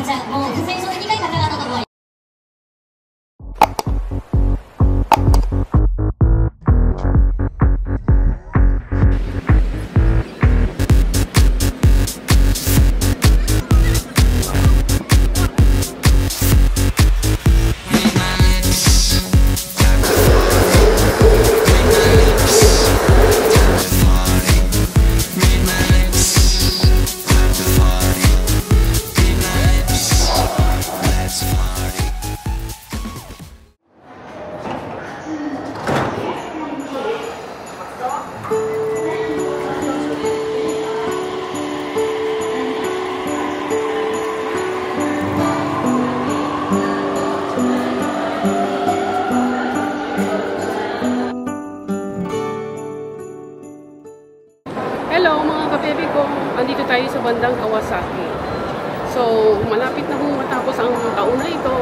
じゃあもう不戦勝で2回勝った方が終わり。Hello mga kabebe ko, andito tayo sa bandang Kawasaki. So, malapit na kung matapos ang taon na ito.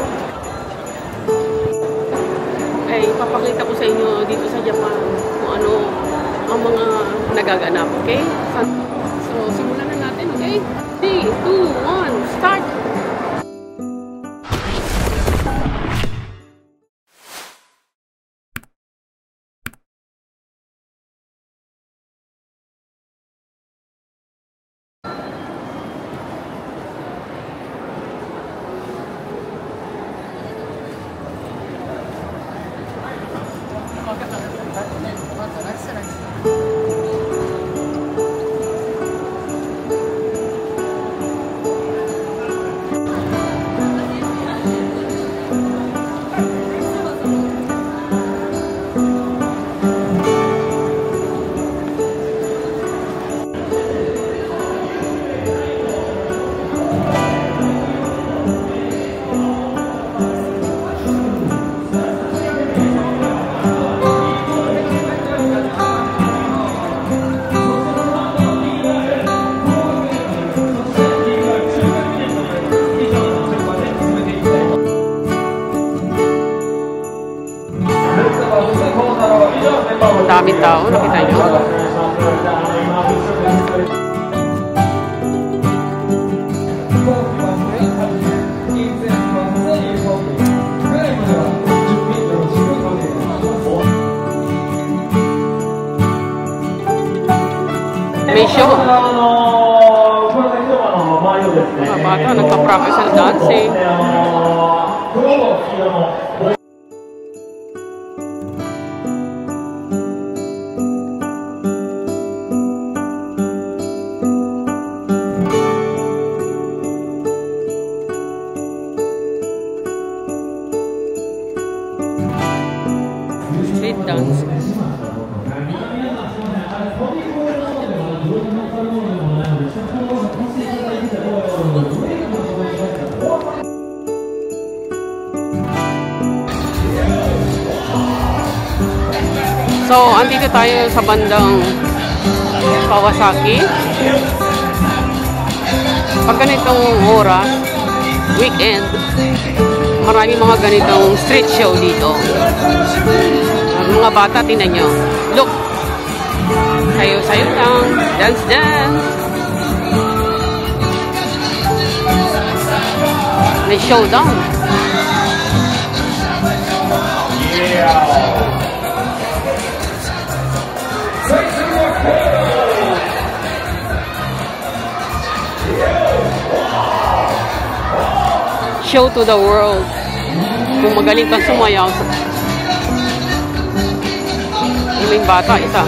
Ay, papakita ko sa inyo dito sa Japan kung ano ang mga nagaganap, okay? So, simulan na natin, okay? 3, 2, 1, start! Daming tao, nakita nyo? May show. Mga bata, nagpa-practice ng dancing. Street dance. So, andito tayo sa bandang Kawasaki. Pag ganitong oras, weekend, maraming mga ganitong street show dito. Mga bata, tingnan nyo. Look! Sayo-sayo lang. Dance-dance. May showdown. Yeah! Show to the world. Kung magaling kang sumayaw. Yung bata, isa.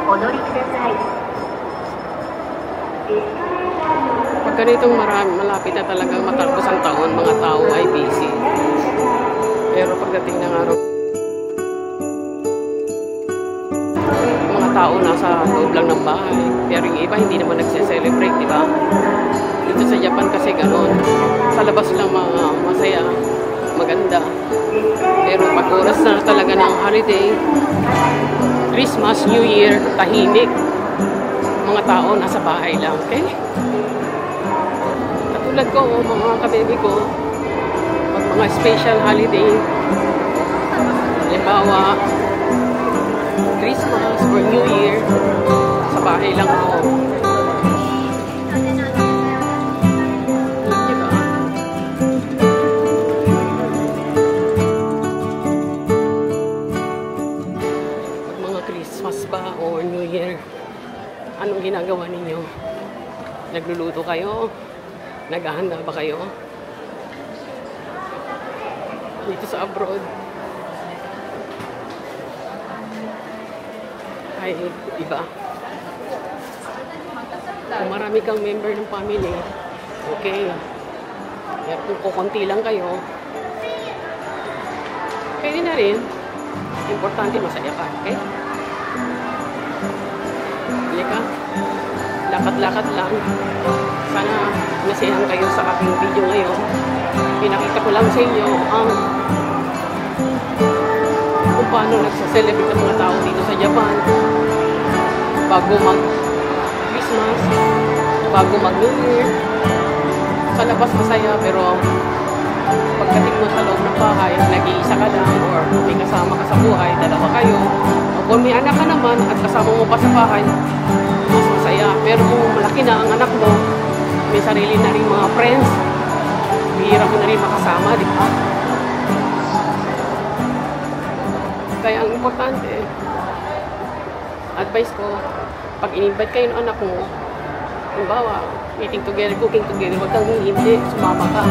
Pag ganitong malapit na talagang matapos ang taon, mga tao ay busy. Pero pagdating ng araw, mga tao nasa loob lang ng bahay. Pero yung iba hindi naman nagse-celebrate, di ba? Dito sa Japan kasi gano'n. Sa labas lang mga masaya, maganda. Pero pag oras na talaga ng holiday, Christmas, New Year, tahimik. Mga tao nasa bahay lang, okay? Katulad ko, mga kababy ko, pag mga special holiday, halimbawa, Christmas or New Year, sa bahay lang ako. Diba? Pag mga Christmas ba or New Year, anong ginagawa ninyo? Nagluluto kayo? Naghahanda ba kayo? Dito sa abroad, ay iba. Kung marami kang member ng family, okay. Pero kung kukunti lang kayo, pwede na rin. Importante masaya ka, okay? Halika, lakad-lakad lang. Sana nasiyahan kayo sa aking video ngayon. Pinakita ko lang sa inyo ang kung paano nagsa-celebrate ang mga tao dito sa Japan bago mag-Christmas, bago mag-New Year. Sa labas masaya, pero pagdating mo sa loob ng bahay, nag-iisa ka lang or may kasama ka sa buhay, dalawa kayo. O kung may anak ka naman at kasama mo pa sa bahay, mas masaya. Pero kung malaki na ang anak mo, may sarili na rin mga friends, bihira mo na rin makasama, di ba? Kaya ang importante, advice ko, pag in-invite kayo ng anak mo, halimbawa, eating together, cooking together, huwag kang hindi, sumama ka.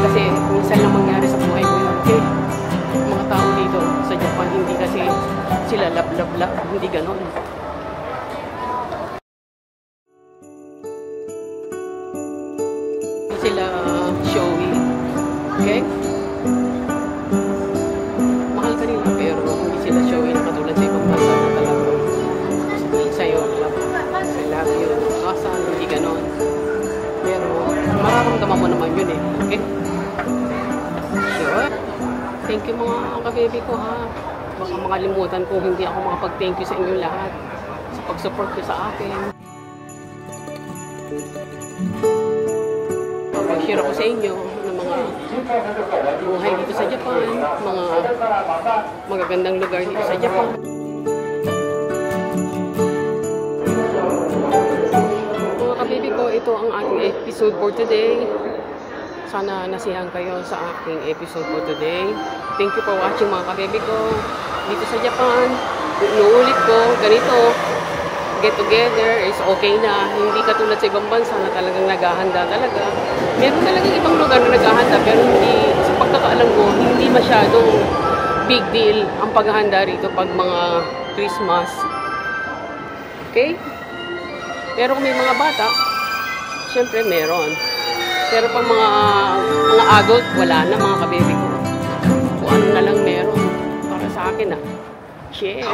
Kasi minsan lang mangyari sa buhay ko yun. Okay? Mga tao dito sa Japan, hindi kasi sila lab-lab-lab, hindi ganon. Sila showy. Okay? Mahal ka nila, pero hindi sila showy na katulad sa ibang bansa na talagang sa'yo, I love you, kasan, hindi ganon. Pero mararamdaman mo naman yun eh. Okay? Sure. Thank you mga kababy ko ha. Baka makalimutan ko hindi ako makapag-thank you sa inyo lahat sa pag-support nyo sa akin. Pag-share ako sa inyo ng mga buhay dito sa Japan, mga magagandang lugar dito sa Japan. Mga kababy ko, ito ang aking episode for today. Sana nasiyahan kayo sa aking episode for today. Thank you for watching mga kababy ko. Dito sa Japan, inuulit ko, ganito, get together is okay na. Hindi katulad sa ibang bansa na talagang naghahanda talaga. Meron talagang ibang lugar na naghahanda, pero hindi, sa pagkakaalam ko, hindi masyadong big deal ang paghahanda rito pag mga Christmas. Okay? Pero kung may mga bata, syempre meron. Pero pag mga adult, wala na mga kababy ko. Kung ano na lang meron para sa akin ah. Cheers!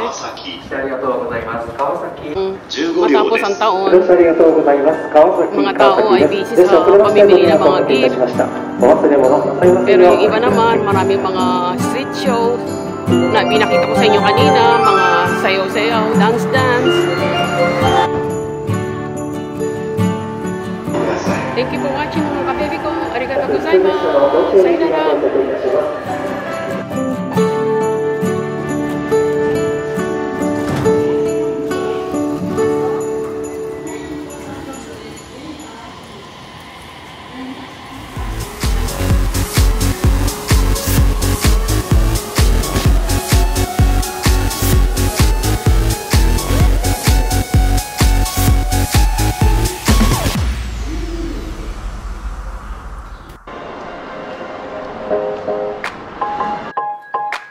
Matapos ang taon, mga tao ay busy sa pamimili ng mga gift. Pero yung iba naman, maraming mga street show na pinakita ko sa inyo kanina, mga sayaw-sayaw, dance-dance. Thank you for watching mga kababy ko. Arigatou gozaimasu. Sayonara.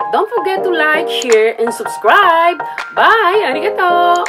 Don't forget to like, share, and subscribe. Bye! Arigato!